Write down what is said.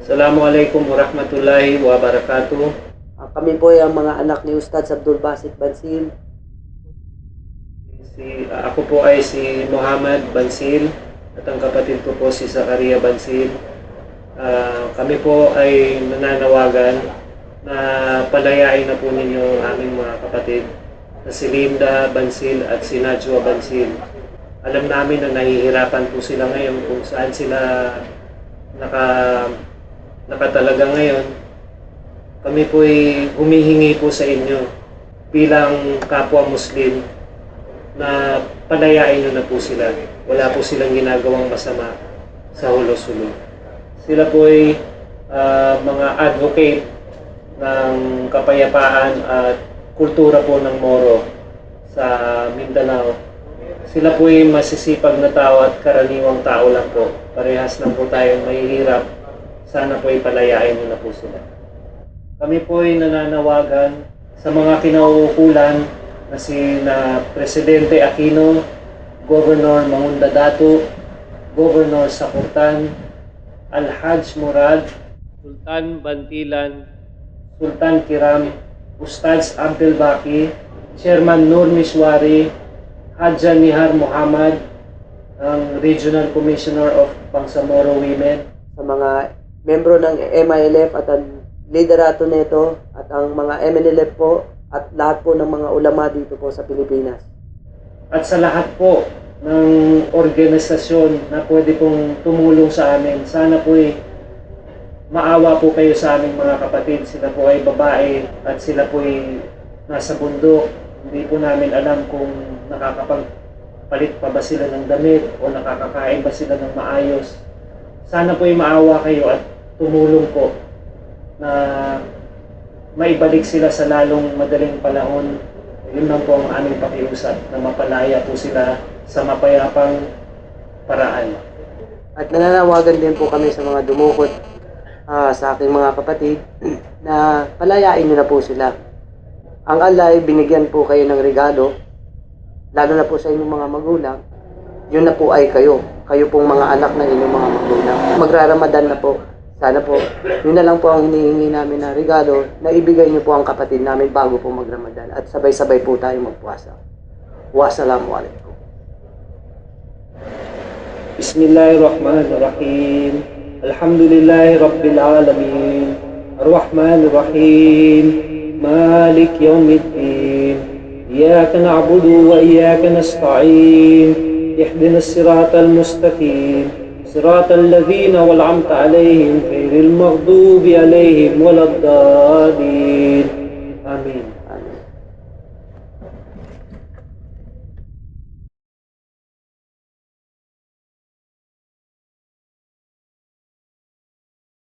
Assalamualaikum warahmatullahi wabarakatuh. Kami po ay ang mga anak ni Ustad Abdul Basit Bansil. Ako po ay si Muhammad Bansil at ang kapatid ko po si Zakaria Bansil. Kami po ay nananawagan na palayain na po ninyo ang aming mga kapatid na si Linda Bansil at si Najwa Bansil. Alam namin na nahihirapan po sila ngayon kung saan sila nakatalaga ngayon. Kami po ay humihingi po sa inyo bilang kapwa Muslim na palayain nyo na po sila. Wala po silang ginagawang masama sa hulos-hulo. Sila po ay mga advocate ng kapayapaan at kultura po ng Moro sa Mindanao. Sila po ay masisipag na tao at karaniwang tao lang po. Parehas lang po tayong mahihirap. Sana po ay palayain nyo na po sila. Kami po ay nananawagan sa mga kinauukulan na Presidente Aquino, Governor Mangunda Dato, Governor Sakutan, Al-Hajj Murad, Sultan Bantilan, Sultan Kiram, Ustaz Abdel Baki, Chairman Nur Miswari, Hadja Nihar Muhammad, ang Regional Commissioner of Bangsamoro Women, Sa mga membro ng MILF at ang liderato nito at ang mga MNLF po at lahat po ng mga ulama dito po sa Pilipinas. at sa lahat po ng organisasyon na pwede pong tumulong sa amin. Sana po ay maawa po kayo sa aming mga kapatid. Sila po ay babae at sila po ay nasa bundok. Hindi po namin alam kung nakakapagpalit pa ba sila ng damit o nakakakain ba sila ng maayos. Sana po ay maawa kayo at tumulong po na maibalik sila sa lalong madaling panahon. Yun lang po ang aming pakiusap, na mapalaya po sila sa mapayapang paraan. At nananawagan din po kami sa mga dumukot sa aking mga kapatid na palayain nyo na po sila. Ang Allah ay binigyan po kayo ng regalo, lalo na po sa inyong mga magulang. Yun na po ay kayo. Kayo pong mga anak ng inyong mga magulang. Magraramadan na po. Sana po, yun na lang po ang hinihingi namin na regalo na ibigay niyo po ang kapatid namin bago po magramadan. At sabay-sabay po tayo magpuasa. Wassalamualaikum. Bismillahirrahmanirrahim. Alhamdulillahi Rabbil Alamin. Ar-Rahmanirrahim. Malik Yawmiddin. Iyaka na'budu wa iyaka nasta'in. Ihdinas siratal mustaqim. صراط الذين أنعمت عليهم غير المغضوب عليهم ولا الضالين آمين.